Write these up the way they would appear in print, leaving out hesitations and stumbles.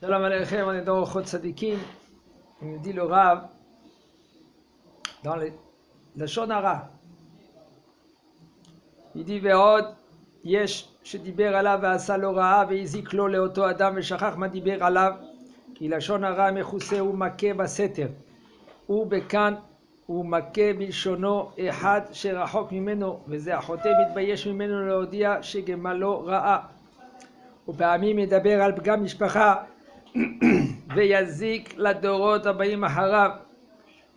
Shalom Aleichem, on est dans Ochot Tzadikim. Il nous dit le Rav, dans la Shonara, il dit Ve'od, yesh, shediber alav ve'asa lo ra'a ve'izik lo leoto adam ve'shachach ma diber alav כי לשון הרע מכוסה ומכה בסתר ובכאן ומכה בלשונו אחד שרחוק ממנו וזה החוטא מתבייש ממנו להודיע שגמלו רעה ופעמים ידבר על פגם משפחה ויזיק לדורות הבאים אחריו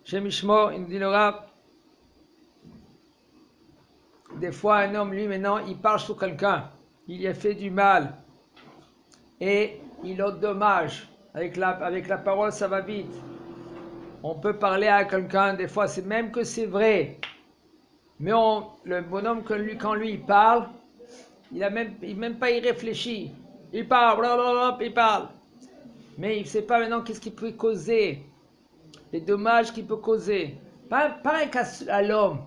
שמשמו אם dit le Rav. Des fois un homme lui maintenant il parle sur quelqu'un, il y a fait du mal et il endommage. Avec la parole, ça va vite. On peut parler à quelqu'un, des fois, c'est même que c'est vrai. Mais le bonhomme, quand lui il parle, il même pas y réfléchit. Il parle, blablabla, il parle. Mais il ne sait pas maintenant qu'est-ce qu'il peut causer. Les dommages qu'il peut causer. Pas un cas à l'homme.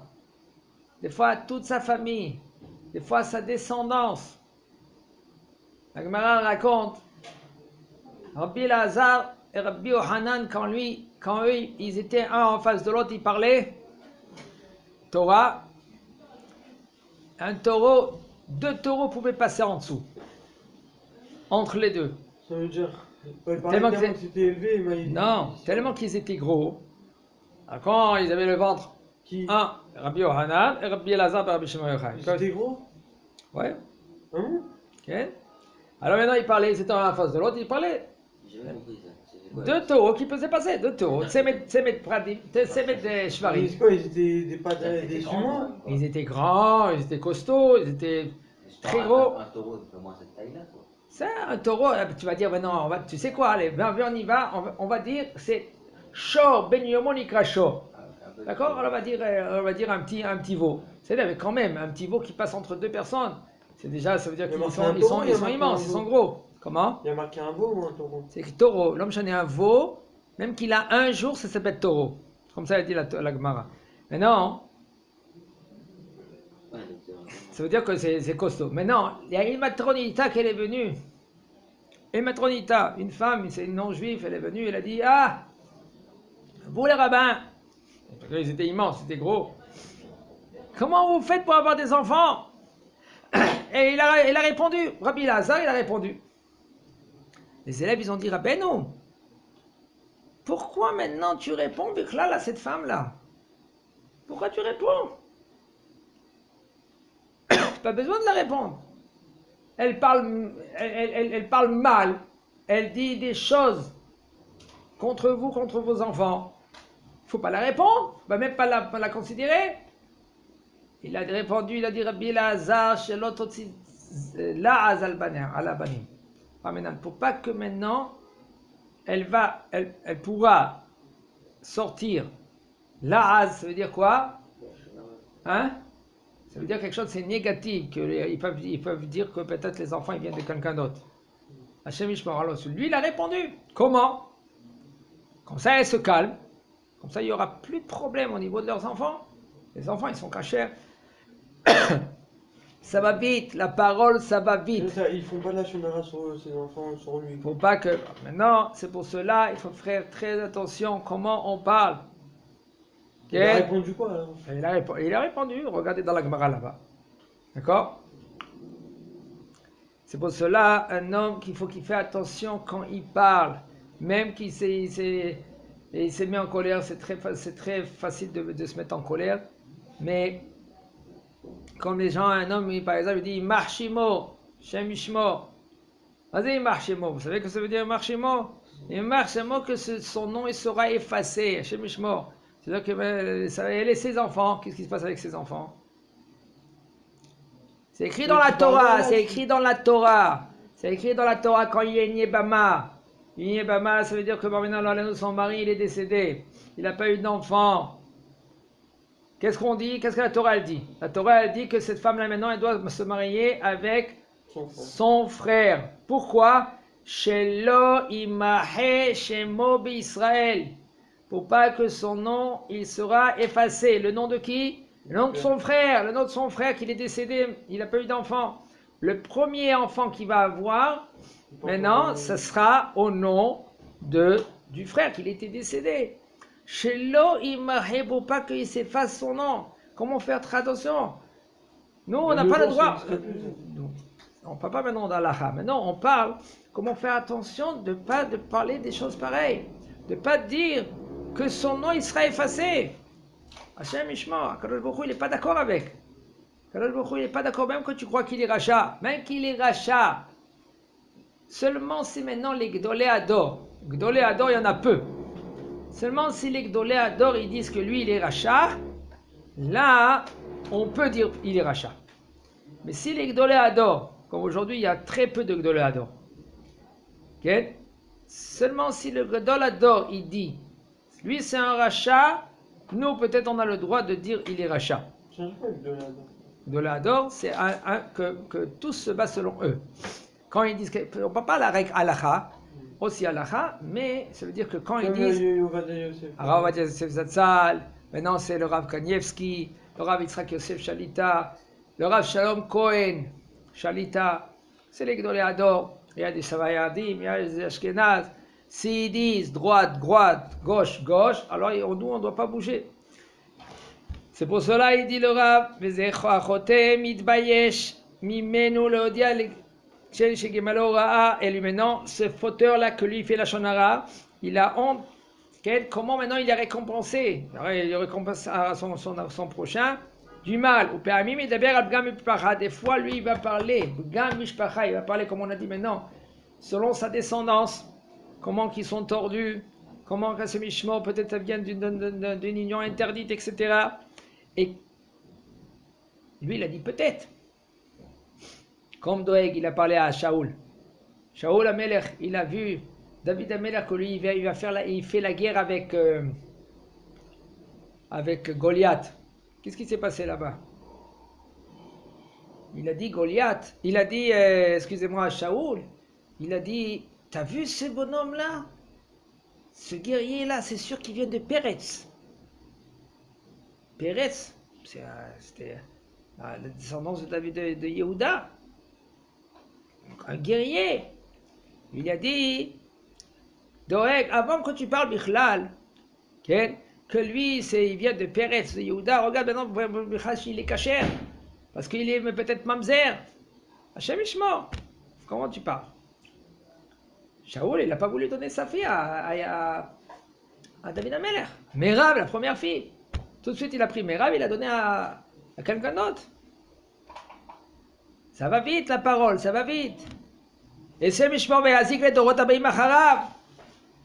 Des fois, toute sa famille. Des fois, sa descendance. La Gemara raconte. Rabbi Lazar et Rabbi Ohanan, quand eux, ils étaient un en face de l'autre, ils parlaient Torah. Un taureau, 2 taureaux pouvaient passer en dessous, entre les deux. Ça veut dire, tellement qu'ils étaient élevés, non, tellement qu'ils étaient gros. Alors, quand ils avaient le ventre, un, Rabbi Ohanan et Rabbi Lazar et Rabbi Shimon Yochai. Ils étaient gros? Ouais. Ok. Alors maintenant, ils parlaient, ils étaient un en face de l'autre, ils parlaient. 2 taureaux qui faisaient passer, 2 taureaux. Tsemet des Shvarim. Ils étaient des jumeaux? Ils étaient grands, ils étaient costauds, ils étaient très gros. Un taureau de comment cette taille-là, quoi. C'est un taureau, tu vas dire, maintenant, tu sais quoi, allez, viens, on y va, on va dire, c'est Shor, Ben Yomo Nikra Shor. D'accord? On va dire un petit veau. C'est là, mais quand même, un petit veau qui passe entre 2 personnes, c'est déjà, ça veut dire qu'ils sont immenses, ils sont gros. Comment? Il y a marqué un veau ou un taureau? C'est que taureau. L'homme j'en ai un veau, même qu'il a un jour, ça s'appelle taureau. Comme ça, elle dit la Gemara. Maintenant, ça veut dire que c'est costaud. Maintenant, il y a une matronita qui est venue. Une matronita, une femme, c'est une non-juive, elle est venue, elle a dit, ah, vous les rabbins, parce qu'ils étaient immenses, ils étaient gros. Comment vous faites pour avoir des enfants? Et il a répondu, Rabbi Lazar, il a répondu. Les élèves, ils ont dit, Rabbeinu, pourquoi maintenant tu réponds avec là, cette femme-là? Pourquoi tu réponds? Pas besoin de la répondre. Elle parle mal. Elle dit des choses contre vous, contre vos enfants. Faut pas la répondre. Faut même pas la considérer. Il a répondu, il a dit, Rabbi Lazar, chez l'autre, la alabanim. Pour pas que maintenant, elle pourra sortir. La'az, ça veut dire quoi? Hein? Ça veut dire quelque chose, c'est négatif, qu'ils peuvent dire que peut-être les enfants ils viennent de quelqu'un d'autre. Hachem Yishmor, alors lui il a répondu. Comment? Comme ça elle se calme. Comme ça il n'y aura plus de problème au niveau de leurs enfants. Les enfants ils sont cachés. Ça va vite, la parole, ça va vite. Ils font pas la shonara sur ses enfants, sur lui. Faut pas que... Maintenant, c'est pour cela, il faut faire très attention comment on parle. Il a répondu quoi alors? Il a répondu, regardez dans la Gemara là-bas. D'accord? C'est pour cela, un homme qu'il faut qu'il fasse attention quand il parle. Même qu'il s'est mis en colère, c'est très facile de se mettre en colère. Mais... Comme les gens, un homme, par exemple, il dit Marchimo, Shem Ishmo. Vas-y, Marchimo. Vous savez ce que ça veut dire Marchimo? Et Marchimo, que son nom il sera effacé, Shem Ishmo. C'est-à-dire que ça va laisser ses enfants. Qu'est-ce qui se passe avec ses enfants? C'est écrit dans la Torah, c'est écrit dans la Torah. C'est écrit dans la Torah quand il y a une Yebama. Une Yebama, ça veut dire que maintenant, son mari, il est décédé. Il n'a pas eu d'enfant. Qu'est-ce qu'on dit? Qu'est-ce que la Torah elle dit? La Torah elle dit que cette femme-là maintenant elle doit se marier avec son frère. Pourquoi? Shelo imahe shemo b'Israël. Pour pas que son nom il sera effacé. Le nom de qui? Le nom de son frère. Le nom de son frère qu'il est décédé. Il n'a pas eu d'enfant. Le premier enfant qu'il va avoir, Maintenant, ce sera au nom du frère qu'il était décédé. Chez l'eau, il ne faut pas qu'il s'efface son nom. Comment faire très attention? Nous, on n'a pas le droit. On ne parle pas maintenant d'Allah. Maintenant, on parle comment faire attention de ne pas de parler des choses pareilles. De ne pas dire que son nom il sera effacé. Hachem Ishma, Kadosh Baruch Hu, il n'est pas d'accord avec. Kadosh Baruch Hu, il n'est pas d'accord même quand tu crois qu'il est rachat. Même qu'il est rachat. Seulement si maintenant les Gdolé Ador. Gdolé Ador, il y en a peu. Seulement si les Gdolé Ador, ils disent que lui, il est rachat. Là, on peut dire il est rachat. Mais si les Gdolé Ador, comme aujourd'hui, il y a très peu de Gdolé Ador. Okay? Seulement si le Gdolé Ador, il dit, lui c'est un rachat, nous peut-être on a le droit de dire il est rachat. Gdolé Ador, c'est que tout se base selon eux. Quand ils disent qu'on ne peut pas la règle halacha, aussi halacha, mais ça veut dire que quand ils disent Rav Ovadia Yosef Zatzal, maintenant c'est le Rav Kanievski, le Rav Yitzhak Yosef Shalita, le Rav Shalom Cohen Shalita, c'est les Gdolé Ador, il y a des Savayadim, il y a des Ashkenaz, s'ils disent droite, droite, gauche, gauche, alors nous on ne doit pas bouger. C'est pour cela il dit le Rav, Vezecho Achotem Itbayesh Mimenu Leodia et lui maintenant, ce fauteur-là que lui fait la shonara, il a honte. Comment maintenant il est récompensé? Il récompensera son prochain du mal. Des fois, lui, il va parler. Il va parler, comme on a dit maintenant, selon sa descendance. Comment qu'ils sont tordus. Comment que ce mishmo, peut-être ça vient d'une union interdite, etc. Et lui, il a dit peut-être. Comme Doeg, il a parlé à Shaoul. Shaoul Amelech, il a vu David Amelech que lui, il fait la guerre avec Goliath. Qu'est-ce qui s'est passé là-bas? Il a dit Goliath. Il a dit, excusez-moi, à Shaoul. Il a dit, t'as vu ce bonhomme-là? Ce guerrier-là, c'est sûr qu'il vient de Péretz. Péretz, c'était la descendance de David de Yehuda. Un guerrier. Il a dit, Doeg, avant que tu parles Bichlal, que lui, il vient de Péretz, de Yehuda, regarde maintenant, il est caché, parce qu'il est peut-être mamzer. Hachem Ishma, comment tu parles? Shaoul, il n'a pas voulu donner sa fille à David Amelech. Merab, la première fille. Tout de suite, il a pris Merab, il a donné à quelqu'un d'autre. Ça va vite la parole, ça va vite. Et c'est Mishmor Ve'azik le Dorot Abayim Acharav.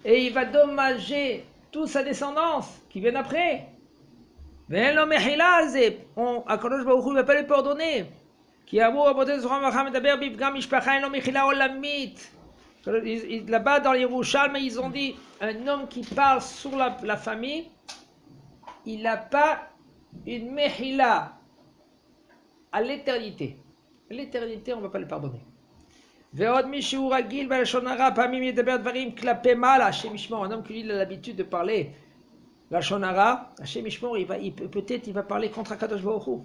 Et il va dommager toute sa descendance qui vient après. Ve'en lo mechila al ze. Akadosh Baruch Hu ne va pas lui pardonner. Ki amur aboten zocham vacham medaber bifgam mishpacha en lo mechila olamit. Là-bas dans les Yerushalm, ils ont dit un homme qui parle sur la famille, il n'a pas une mechila à l'éternité. L'éternité, on ne va pas le pardonner. Un homme qui a l'habitude de parler la shonara, peut-être il va parler contre Akadosh Baruch Hu.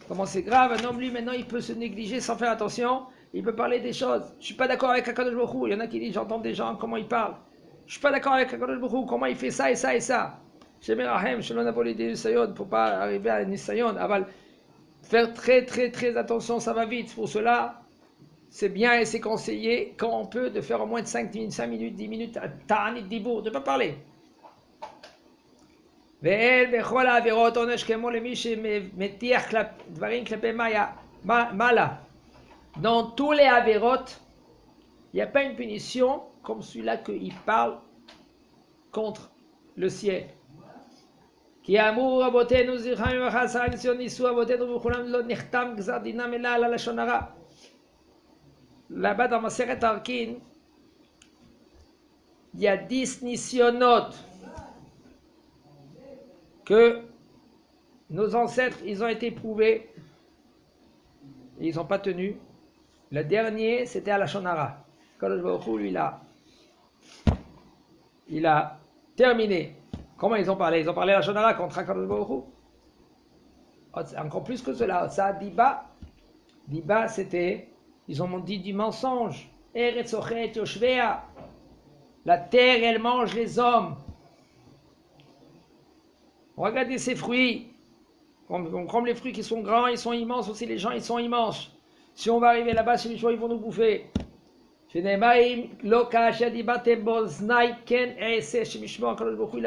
Comment c'est grave, un homme lui maintenant il peut se négliger sans faire attention, il peut parler des choses. Je ne suis pas d'accord avec Akadosh Baruch Hu. Il y en a qui disent, j'entends des gens comment ils parlent. Je ne suis pas d'accord avec Akadosh Baruch Hu, comment il fait ça et ça et ça. Je ne faut pas arriver à un nisayon. Faire très très très attention, ça va vite. Pour cela, c'est bien et c'est conseillé quand on peut de faire au moins 5 minutes, 10 minutes, ta'anit dibour, de ne pas parler. Dans tous les averot, il n'y a pas une punition comme celui-là qu'il parle contre le ciel. כי אמרו רבותינו זכרם לברכה עשרה ניסיון ניסו אבותינו וכולם לא נחתם גזר דינם אלא על הלשון הרע. Là-bas dans Maseret Arkin, il y a 10 nisyonot que nos ancêtres, ils ont été prouvés et ils n'ont pas tenu. Le dernier, c'était à la Shonara. Kadosh Baruch Hu, lui, il a terminé. Comment ils ont parlé? Ils ont parlé à la Shonara contre Akadosh Baruch Hu. Encore plus que cela. Ça diba, Diba, c'était, ils ont dit du mensonge. Eretz ochet yoshvea. La terre, elle mange les hommes. Regardez ces fruits. Comme les fruits qui sont grands, ils sont immenses aussi, les gens, ils sont immenses. Si on va arriver là-bas, c'est les gens, ils vont nous bouffer. Il a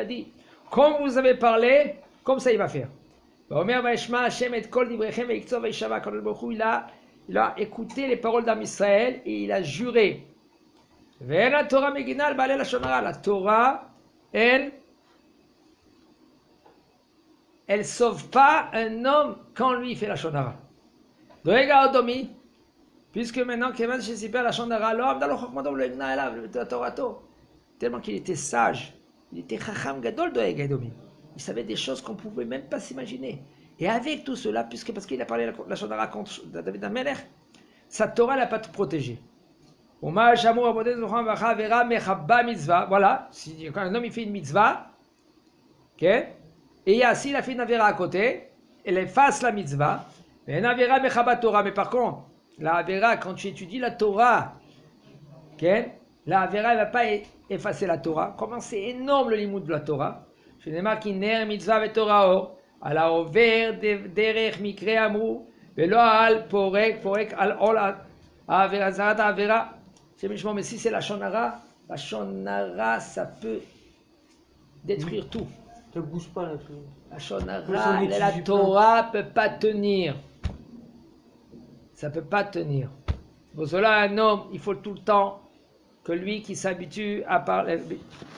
dit, comme vous avez parlé, comme ça il va faire. Il a écouté les paroles d'Israël et il a juré. La Torah, elle sauve pas un homme quand lui fait la shonara. Puisque maintenant, Kevin Shesiper la shonara, tellement qu'il était sage, il était chacham gadol doeg edomi. Il savait des choses qu'on ne pouvait même pas s'imaginer. Et avec tout cela, parce qu'il a parlé la shonara contre David Amelech, sa Torah l'a pas tout protégé. Voilà, si quand un homme il fait une mitzvah, okay, et s'il a fait une avera à côté, elle efface la mitzvah, mais une avera mechabat Torah. Mais par contre, la avera, quand tu étudies la Torah, okay, la avera ne va pas effacer la Torah. Comment c'est énorme le limoud de la Torah. Je n'ai marqué ner mitzvah et Torah or, à la over derech mikre amru, velo al porek al ol avera zarat avera. Mais si c'est la shonara, ça peut détruire tout. Ça bouge pas la chose. La shonara, la Torah ne peut pas tenir. Ça ne peut pas tenir. Pour cela, un homme, il faut tout le temps que lui qui s'habitue à parler,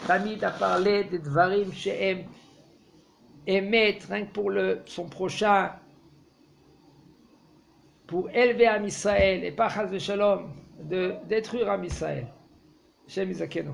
à parler des dvarim she'em, aimer rien que pour son prochain, pour élever Am Israël et pas chas v'shalom, de détruire Am Israël. Shem Izakenu.